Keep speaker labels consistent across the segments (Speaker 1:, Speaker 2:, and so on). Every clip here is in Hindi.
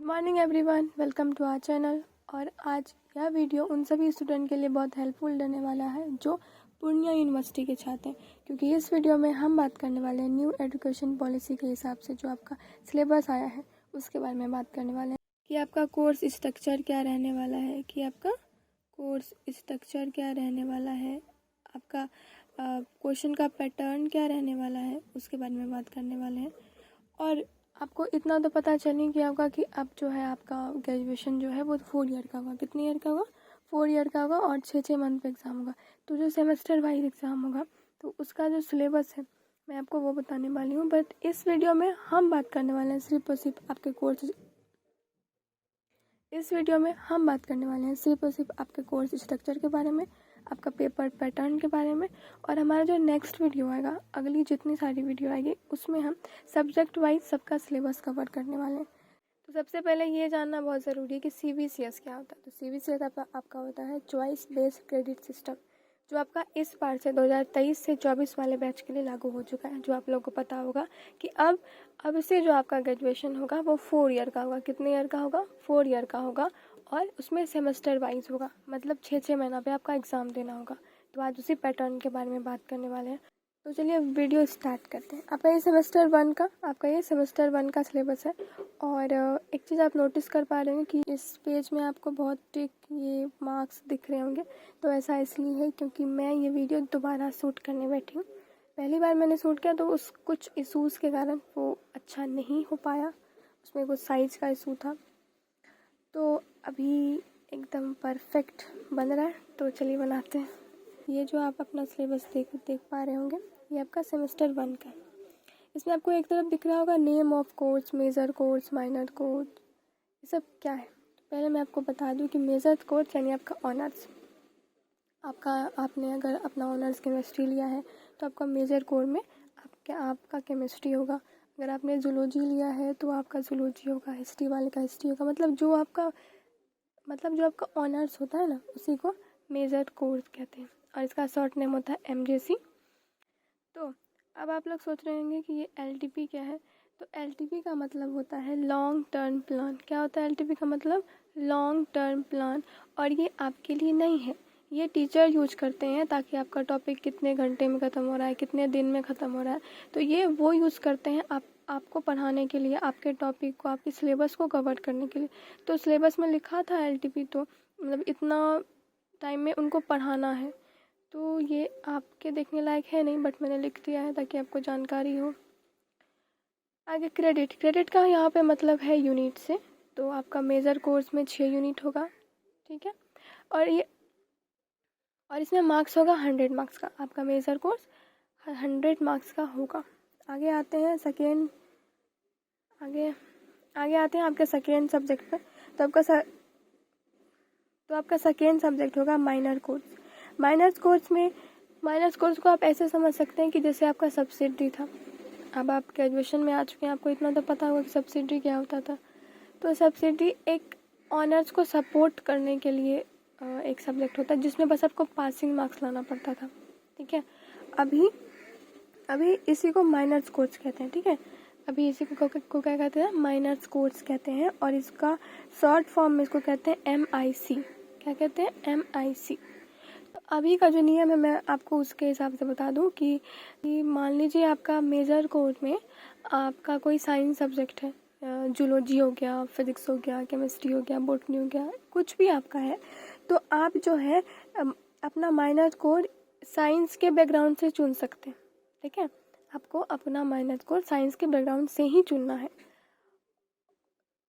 Speaker 1: Good morning everyone, welcome to our channel. और आज यह वीडियो उन सभी स्टूडेंट के लिए बहुत हेल्पफुल रहने वाला है जो पूर्णिया यूनिवर्सिटी के छात्र हैं, क्योंकि इस वीडियो में हम बात करने वाले हैं न्यू एजुकेशन पॉलिसी के हिसाब से जो आपका सिलेबस आया है उसके बारे में बात करने वाले हैं कि आपका कोर्स स्ट्रक्चर क्या रहने वाला है, आपका क्वेश्चन का पैटर्न क्या रहने वाला है, उसके बारे में बात करने वाले हैं। और आपको इतना तो पता चले कि अब जो है आपका ग्रेजुएशन जो है वो 4 ईयर का होगा। कितने ईयर का होगा? 4 ईयर का होगा और 6 मंथ पे एग्ज़ाम होगा। तो जो सेमेस्टर वाइज एग्ज़ाम होगा तो उसका जो सिलेबस है मैं आपको वो बताने वाली हूँ। बट इस वीडियो में हम बात करने वाले हैं सिर्फ और सिर्फ आपके कोर्स स्ट्रक्चर के बारे में, आपका पेपर पैटर्न के बारे में। और हमारा जो नेक्स्ट वीडियो आएगा, अगली जितनी सारी वीडियो आएगी उसमें हम सब्जेक्ट वाइज सबका सिलेबस कवर करने वाले हैं। तो सबसे पहले ये जानना बहुत ज़रूरी है कि CBCS क्या होता है। तो CBCS आपका होता है चॉइस बेस्ड क्रेडिट सिस्टम, जो आपका इस बार से 2023 से 24 वाले बैच के लिए लागू हो चुका है। जो आप लोगों को पता होगा कि अब से जो आपका ग्रेजुएशन होगा वो 4 ईयर का होगा। कितने ईयर का होगा? 4 ईयर का होगा। और उसमें सेमेस्टर वाइज होगा, मतलब 6 महीना पे आपका एग्ज़ाम देना होगा। तो आज उसी पैटर्न के बारे में बात करने वाले हैं। तो चलिए वीडियो स्टार्ट करते हैं। आपका ये सेमेस्टर वन का सिलेबस है। और एक चीज़ आप नोटिस कर पा रहे हैं कि इस पेज में आपको बहुत टिक ये मार्क्स दिख रहे होंगे। तो ऐसा इसलिए है क्योंकि मैं ये वीडियो दोबारा शूट करने बैठी हूँ। पहली बार मैंने शूट किया तो उस कुछ इशूज़ के कारण वो अच्छा नहीं हो पाया, उसमें कुछ साइज़ का इशू था। तो अभी एकदम परफेक्ट बन रहा है, तो चलिए बनाते हैं। ये जो आप अपना सिलेबस देख पा रहे होंगे, ये आपका सेमेस्टर 1 का है। इसमें आपको एक तरफ दिख रहा होगा name of course, major course, minor course, ये सब क्या है। तो पहले मैं आपको बता दूं कि मेजर कोर्स यानी आपका ऑनर्स, आपने अगर अपना ऑनर्स केमिस्ट्री लिया है तो आपका मेजर कोर्स में आपका केमिस्ट्री होगा। अगर आपने जूलॉजी लिया है तो आपका जूलॉजी होगा, हिस्ट्री वाले का हिस्ट्री होगा। मतलब जो आपका ऑनर्स होता है ना, उसी को मेजर कोर्स कहते हैं और इसका शॉर्ट नेम होता है MJC। तो अब आप लोग सोच रहे होंगे कि ये LTP क्या है। तो LTP का मतलब होता है लॉन्ग टर्म प्लान। क्या होता है LTP का मतलब? Long term plan. और ये आपके लिए नहीं है, ये टीचर यूज करते हैं ताकि आपका टॉपिक कितने घंटे में ख़त्म हो रहा है, कितने दिन में ख़त्म हो रहा है, तो ये वो यूज़ करते हैं आपको पढ़ाने के लिए, आपके टॉपिक को, आपके सिलेबस को कवर करने के लिए। तो सिलेबस में लिखा था LTP, तो मतलब इतना टाइम में उनको पढ़ाना है। तो ये आपके देखने लायक है नहीं, बट मैंने लिख दिया है ताकि आपको जानकारी हो। आगे क्रेडिट का यहाँ पे मतलब है यूनिट से। तो आपका मेजर कोर्स में 6 यूनिट होगा, ठीक है। और इसमें मार्क्स होगा 100 मार्क्स का। आपका मेजर कोर्स 100 मार्क्स का होगा। आगे आते हैं आपके सेकेंड सब्जेक्ट पर। तो आपका सेकेंड सब्जेक्ट होगा माइनर कोर्स। माइनर कोर्स को आप ऐसे समझ सकते हैं कि जैसे आपका सब्सिडरी था। अब आप ग्रेजुएशन में आ चुके हैं, आपको इतना तो पता होगा कि सब्सिडरी क्या होता था। तो सब्सिडरी एक ऑनर्स को सपोर्ट करने के लिए एक सब्जेक्ट होता है जिसमें बस आपको पासिंग मार्क्स लाना पड़ता था, ठीक है। अभी इसी को माइनर्स कोर्स कहते हैं, ठीक है। अभी इसी को क्या कहते हैं? माइनर्स कोर्स कहते हैं। और इसका शॉर्ट फॉर्म में इसको कहते हैं MIC। क्या कहते हैं? MIC। तो अभी का जो नियम है मैं आपको उसके हिसाब से बता दूं कि मान लीजिए आपका मेजर कोर्स में आपका कोई साइंस सब्जेक्ट है, जूलॉजी हो गया, फिजिक्स हो गया, केमिस्ट्री हो गया, बॉटनी हो गया, कुछ भी आपका है, तो आप जो है अपना माइनर कोर्स साइंस के बैकग्राउंड से चुन सकते हैं, ठीक है। आपको अपना माइनर कोर्स साइंस के बैकग्राउंड से ही चुनना है।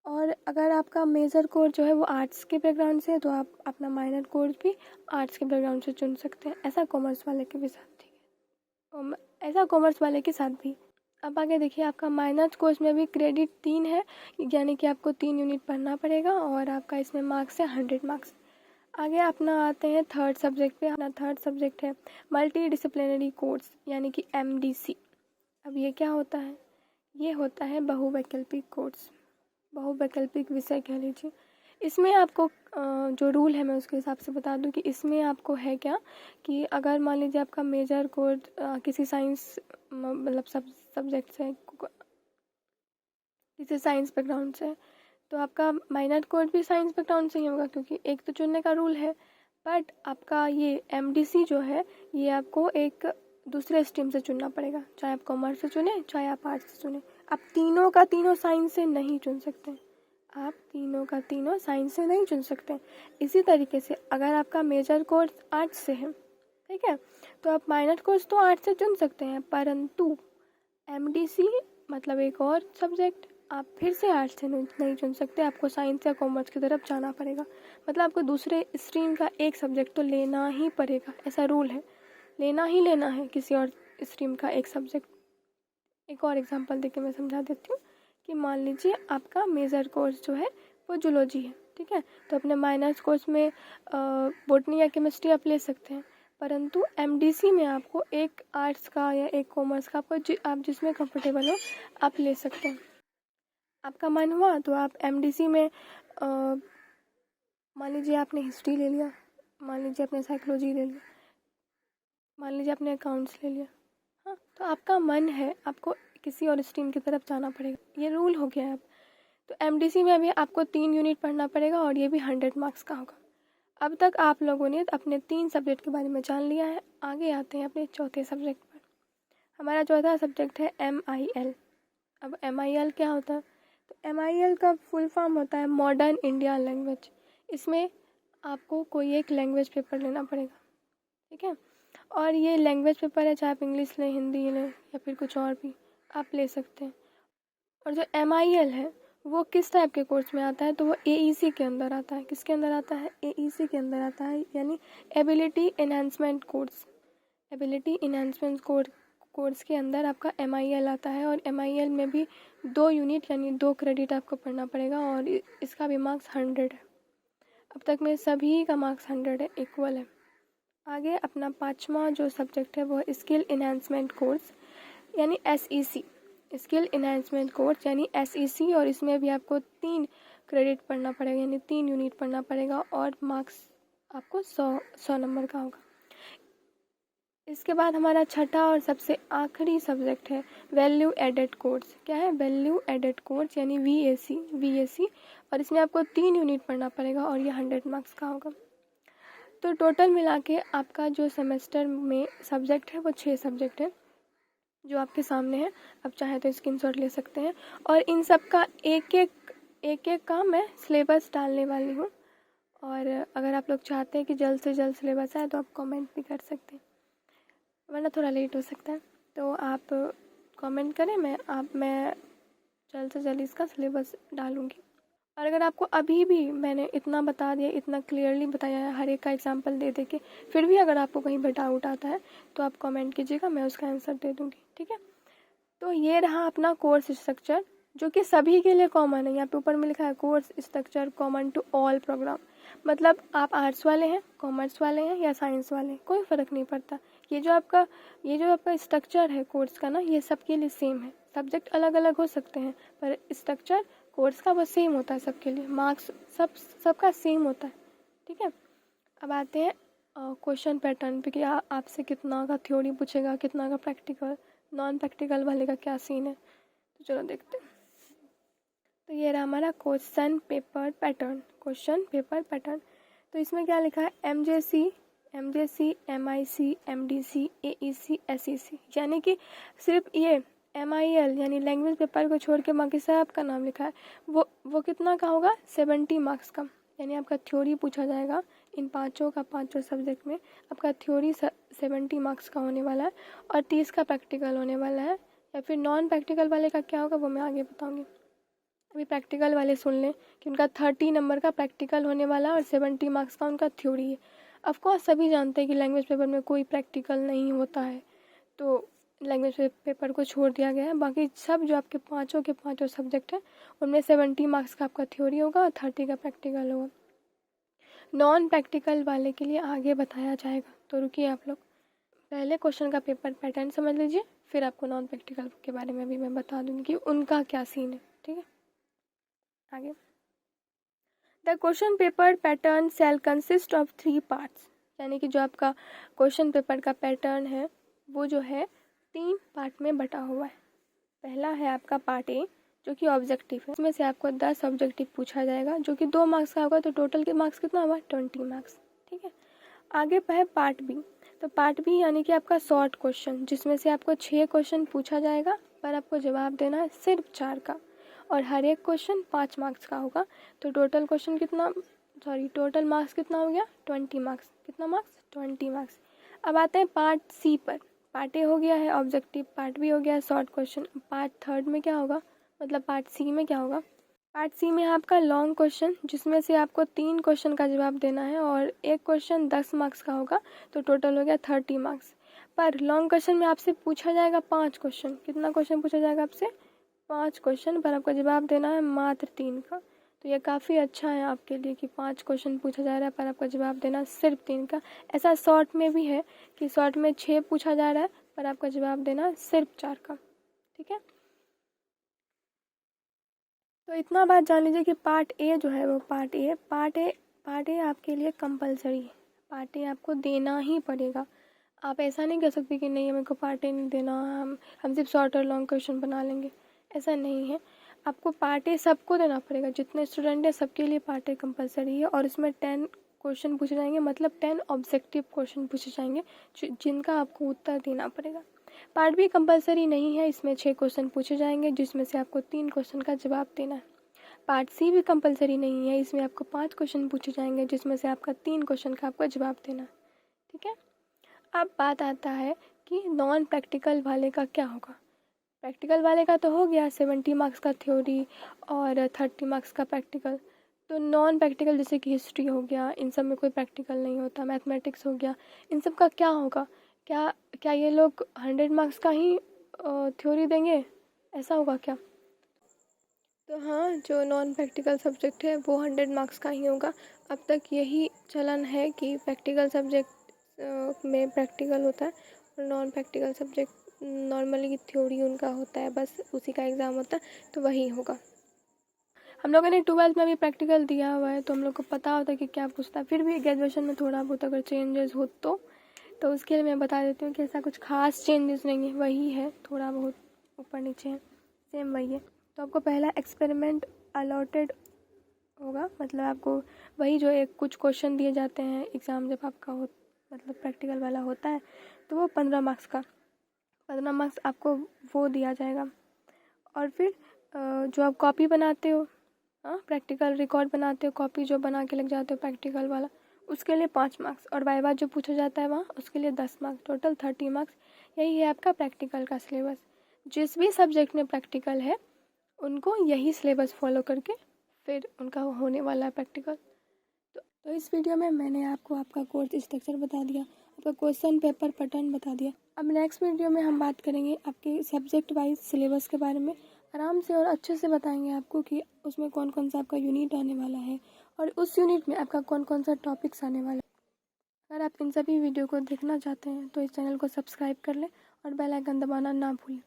Speaker 1: और अगर आपका मेजर कोर्स जो है वो आर्ट्स के बैकग्राउंड से है तो आप अपना माइनर कोर्स भी आर्ट्स के बैकग्राउंड से चुन सकते हैं। ऐसा कॉमर्स वाले के भी साथ, ठीक है, ऐसा कॉमर्स वाले के साथ भी। अब आगे देखिए, आपका माइनर कोर्स में भी क्रेडिट 3 है, यानी कि आपको 3 यूनिट पढ़ना पड़ेगा और आपका इसमें मार्क्स है 100 मार्क्स। आगे अपना आते हैं थर्ड सब्जेक्ट पे। अपना थर्ड सब्जेक्ट है मल्टी डिसिप्लिनरी कोर्स, यानी कि MDC। अब ये क्या होता है? ये होता है बहुवैकल्पिक कोर्स, बहुवैकल्पिक विषय कह लीजिए। इसमें आपको जो रूल है मैं उसके हिसाब से बता दूं कि इसमें आपको है क्या कि अगर मान लीजिए आपका मेजर कोर्स किसी साइंस मतलब सब्जेक्ट से, किसी साइंस बैकग्राउंड से, तो आपका माइनर कोर्स भी साइंस बैकग्राउंड से ही होगा, क्योंकि एक तो चुनने का रूल है। बट आपका ये MDC जो है ये आपको एक दूसरे स्ट्रीम से चुनना पड़ेगा, चाहे आप कॉमर्स से चुने चाहे आप आर्ट्स से चुने। आप तीनों का तीनों साइंस से नहीं चुन सकते, आप तीनों का तीनों साइंस से नहीं चुन सकते। इसी तरीके से अगर आपका मेजर कोर्स आर्ट्स से है, ठीक है, तो आप माइनर कोर्स तो आर्ट्स से चुन सकते हैं, परंतु MDC मतलब एक और सब्जेक्ट आप फिर से आर्ट्स से नहीं चुन सकते, आपको साइंस या कॉमर्स की तरफ जाना पड़ेगा। मतलब आपको दूसरे स्ट्रीम का एक सब्जेक्ट तो लेना ही पड़ेगा, ऐसा रूल है, लेना ही लेना है किसी और स्ट्रीम का एक सब्जेक्ट। एक और एग्जांपल देके मैं समझा देती हूँ कि मान लीजिए आपका मेजर कोर्स जो है वो जूलॉजी है, ठीक है, तो अपने माइनर कोर्स में बॉटनी या केमिस्ट्री आप ले सकते हैं, परंतु MDC में आपको एक आर्ट्स का या एक कॉमर्स का आप जिसमें कंफर्टेबल हो आप ले सकते हैं। आपका मन हुआ तो आप MDC में मान लीजिए आपने हिस्ट्री ले लिया, मान लीजिए आपने साइकोलॉजी ले लिया, मान लीजिए आपने अकाउंट्स ले लिया, हाँ, तो आपका मन है आपको किसी और स्ट्रीम की तरफ जाना पड़ेगा, ये रूल हो गया है अब। तो MDC में अभी आपको 3 यूनिट पढ़ना पड़ेगा और ये भी 100 मार्क्स का होगा। अब तक आप लोगों ने अपने 3 सब्जेक्ट के बारे में जान लिया है, आगे आते हैं अपने चौथे सब्जेक्ट पर। हमारा चौथा सब्जेक्ट है MIL। अब MIL क्या होता है? तो MIL का फुल फॉर्म होता है मॉडर्न इंडिया लैंग्वेज। इसमें आपको कोई एक लैंग्वेज पेपर लेना पड़ेगा, ठीक है, और ये लैंग्वेज पेपर है, चाहे आप इंग्लिश लें, हिंदी लें या फिर कुछ और भी आप ले सकते हैं। और जो MIL है वो किस टाइप के कोर्स में आता है? तो वो AEC के अंदर आता है। किसके अंदर आता है? AEC के अंदर आता है, यानी ability enhancement course. Ability enhancement course के अंदर आपका MIL आता है, और MIL में भी 2 यूनिट यानी 2 क्रेडिट आपको पढ़ना पड़ेगा, और इसका भी मार्क्स 100 है। अब तक में सभी का मार्क्स 100 है, इक्वल है। आगे अपना 5वां जो सब्जेक्ट है वो है स्किल एनहांसमेंट कोर्स यानी SEC। स्किल एनहांसमेंट कोर्स यानी SEC, और इसमें भी आपको 3 क्रेडिट पढ़ना पड़ेगा, यानी 3 यूनिट पढ़ना पड़ेगा, और मार्क्स आपको 100 नंबर का होगा। इसके बाद हमारा छठा और सबसे आखिरी सब्जेक्ट है वैल्यू एडेड कोर्स। क्या है? वैल्यू एडेड कोर्स यानी VAC, और इसमें आपको 3 यूनिट पढ़ना पड़ेगा और ये 100 मार्क्स का होगा। तो टोटल मिला के आपका जो सेमेस्टर में सब्जेक्ट है वो 6 सब्जेक्ट है जो आपके सामने है। आप चाहे तो स्क्रीनशॉट ले सकते हैं, और इन सब का एक एक का मैं सिलेबस डालने वाली हूँ, और अगर आप लोग चाहते हैं कि जल्द से जल्द सिलेबस आए तो आप कमेंट भी कर सकते हैं, वरना थोड़ा लेट हो सकता है। तो आप कमेंट करें, मैं जल्द से जल्द इसका सिलेबस डालूँगी। और अगर आपको अभी भी मैंने इतना बता दिया, इतना क्लियरली बताया है हर एक का एग्जांपल दे दे के, फिर भी अगर आपको कहीं पर डाउट आता है तो आप कमेंट कीजिएगा, मैं उसका आंसर दे दूँगी, ठीक है। तो ये रहा अपना कोर्स स्ट्रक्चर, जो कि सभी के लिए कॉमन है। यहाँ पे ऊपर में लिखा है course structure common to all program. मतलब आप आर्ट्स वाले हैं, कॉमर्स वाले हैं या साइंस वाले हैं, कोई फ़र्क नहीं पड़ता। ये जो आपका स्ट्रक्चर है कोर्स का ना, ये सबके लिए सेम है। सब्जेक्ट अलग अलग हो सकते हैं पर स्ट्रक्चर कोर्स का वो सेम होता है सबके लिए। मार्क्स सबका सेम होता है, ठीक है। अब आते हैं क्वेश्चन पैटर्न पे कि आपसे कितना का थ्योरी पूछेगा, कितना का प्रैक्टिकल, नॉन प्रैक्टिकल वाले का क्या सीन है। तो चलो देखते हैं। तो ये रहा हमारा क्वेश्चन पेपर पैटर्न। तो इसमें क्या लिखा है? MJC, MIC, MDC, AEC, SEC, यानी कि सिर्फ ये MIL यानी लैंग्वेज पेपर को छोड़ के बाकी सब का नाम लिखा है। वो कितना का होगा? 70 मार्क्स का, यानी आपका थ्योरी पूछा जाएगा इन पाँचों सब्जेक्ट में। आपका थ्योरी 70 मार्क्स का होने वाला है, और 30 का प्रैक्टिकल होने वाला है। या फिर नॉन प्रैक्टिकल वाले का क्या होगा वो मैं आगे बताऊंगी। अभी प्रैक्टिकल वाले सुन लें कि उनका 30 नंबर का प्रैक्टिकल होने वाला है और 70 मार्क्स का उनका थ्योरी है। ऑफकोर्स सभी जानते हैं कि लैंग्वेज पेपर में कोई प्रैक्टिकल नहीं होता है, तो लैंग्वेज पेपर को छोड़ दिया गया है। बाकी सब जो आपके पाँचों सब्जेक्ट हैं उनमें 70 मार्क्स का आपका थ्योरी होगा और 30 का प्रैक्टिकल होगा। नॉन प्रैक्टिकल वाले के लिए आगे बताया जाएगा, तो रुकिए आप लोग पहले क्वेश्चन का पेपर पैटर्न समझ लीजिए, फिर आपको नॉन प्रैक्टिकल के बारे में भी मैं बता दूंगी कि उनका क्या सीन है, ठीक है। आगे, the question paper pattern shell consist of 3 parts, यानी कि जो आपका क्वेश्चन पेपर का पैटर्न है वो जो है 3 पार्ट में बटा हुआ है। पहला है आपका पार्ट A, जो कि ऑब्जेक्टिव है। इसमें से आपको 10 ऑब्जेक्टिव पूछा जाएगा जो कि 2 मार्क्स का होगा, तो टोटल के मार्क्स कितना होगा 20 मार्क्स। ठीक है, आगे है पार्ट बी। तो पार्ट बी यानी कि आपका शॉर्ट क्वेश्चन, जिसमें से आपको 6 क्वेश्चन पूछा जाएगा पर आपको जवाब देना है सिर्फ 4 का, और हर एक क्वेश्चन 5 मार्क्स का होगा। तो टोटल मार्क्स कितना हो गया 20 मार्क्स। कितना मार्क्स 20 मार्क्स। अब आते हैं पार्ट सी पर। पार्ट ए हो गया है ऑब्जेक्टिव, पार्ट बी हो गया है शॉर्ट क्वेश्चन। पार्ट थर्ड में क्या होगा, मतलब पार्ट सी में क्या होगा। पार्ट सी में आपका लॉन्ग क्वेश्चन, जिसमें से आपको 3 क्वेश्चन का जवाब देना है और एक क्वेश्चन 10 मार्क्स का होगा, तो टोटल हो गया 30 मार्क्स। पर लॉन्ग क्वेश्चन में आपसे पूछा जाएगा 5 क्वेश्चन। कितना क्वेश्चन पूछा जाएगा आपसे 5 क्वेश्चन, पर आपको जवाब देना है मात्र 3 का। तो ये काफ़ी अच्छा है आपके लिए कि 5 क्वेश्चन पूछा जा रहा है पर आपका जवाब देना सिर्फ 3 का। ऐसा शॉर्ट में भी है कि शॉर्ट में 6 पूछा जा रहा है पर आपका जवाब देना सिर्फ 4 का। ठीक है, तो इतना बात जान लीजिए कि पार्ट ए जो है वो पार्ट ए आपके लिए कंपलसरी है। पार्ट ए आपको देना ही पड़ेगा। आप ऐसा नहीं कह सकते कि नहीं मेरे को पार्ट ए नहीं देना, हम सिर्फ शॉर्ट और लॉन्ग क्वेश्चन बना लेंगे। ऐसा नहीं है, आपको पार्ट ए सबको देना पड़ेगा। जितने स्टूडेंट हैं सबके लिए पार्ट ए कंपलसरी है, और इसमें 10 क्वेश्चन पूछे जाएंगे, मतलब 10 ऑब्जेक्टिव क्वेश्चन पूछे जाएंगे जिनका आपको उत्तर देना पड़ेगा। पार्ट बी कंपलसरी नहीं है, इसमें 6 क्वेश्चन पूछे जाएंगे जिसमें से आपको 3 क्वेश्चन का जवाब देना है। पार्ट सी भी कंपलसरी नहीं है, इसमें आपको 5 क्वेश्चन पूछे जाएंगे जिसमें से आपका 3 क्वेश्चन का आपको जवाब देना है। ठीक है, अब बात आता है कि नॉन प्रैक्टिकल वाले का क्या होगा। प्रैक्टिकल वाले का तो हो गया 70 मार्क्स का थ्योरी और 30 मार्क्स का प्रैक्टिकल। तो नॉन प्रैक्टिकल जैसे कि हिस्ट्री हो गया, इन सब में कोई प्रैक्टिकल नहीं होता। मैथमेटिक्स हो गया, इन सब का क्या होगा। क्या ये लोग 100 मार्क्स का ही थ्योरी देंगे, ऐसा होगा क्या। तो हाँ, जो नॉन प्रैक्टिकल सब्जेक्ट है वो 100 मार्क्स का ही होगा। अब तक यही चलन है कि प्रैक्टिकल सब्जेक्ट में प्रैक्टिकल होता है और non practical subject normally theory उनका होता है, बस उसी का एग्ज़ाम होता है, तो वही होगा। हम लोगों ने 12th में भी प्रैक्टिकल दिया हुआ है, तो हम लोग को पता होता है कि क्या पूछता है। फिर भी ग्रेजुएशन में थोड़ा बहुत अगर चेंजेस हो तो उसके लिए मैं बता देती हूँ कि ऐसा कुछ खास चेंजेस नहीं है, वही है, थोड़ा बहुत ऊपर नीचे है, सेम वही है। तो आपको पहला एक्सपेरिमेंट अलॉटेड होगा, मतलब आपको वही जो कुछ क्वेश्चन दिए जाते हैं एग्ज़ाम जब आपका मतलब प्रैक्टिकल वाला होता है, तो वो 15 मार्क्स का 15 मार्क्स आपको वो दिया जाएगा। और फिर जो आप कॉपी बनाते हो, प्रैक्टिकल रिकॉर्ड बनाते हो, कॉपी जो बना के लग जाते हो प्रैक्टिकल वाला, उसके लिए 5 मार्क्स, और वाइवा जो पूछा जाता है वहाँ उसके लिए 10 मार्क्स, टोटल 30 मार्क्स। यही है आपका प्रैक्टिकल का सिलेबस। जिस भी सब्जेक्ट में प्रैक्टिकल है उनको यही सिलेबस फॉलो करके फिर उनका होने वाला है प्रैक्टिकल। तो इस वीडियो में मैंने आपको आपका कोर्स स्ट्रक्चर बता दिया, आपका क्वेश्चन पेपर पैटर्न बता दिया। अब नेक्स्ट वीडियो में हम बात करेंगे आपके सब्जेक्ट वाइज सिलेबस के बारे में, आराम से और अच्छे से बताएंगे आपको कि उसमें कौन कौन सा आपका यूनिट आने वाला है और उस यूनिट में आपका कौन कौन सा टॉपिक्स आने वाला है। अगर आप इन सभी वीडियो को देखना चाहते हैं तो इस चैनल को सब्सक्राइब कर लें और बेल आइकन दबाना ना भूलें।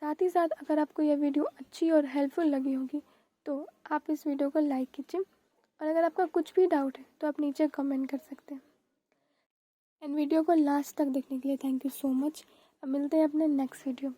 Speaker 1: साथ ही साथ अगर आपको यह वीडियो अच्छी और हेल्पफुल लगी होगी तो आप इस वीडियो को लाइक कीजिए, और अगर आपका कुछ भी डाउट है तो आप नीचे कमेंट कर सकते हैं। एंड वीडियो को लास्ट तक देखने के लिए थैंक यू सो मच। अब मिलते हैं अपने नेक्स्ट वीडियो में।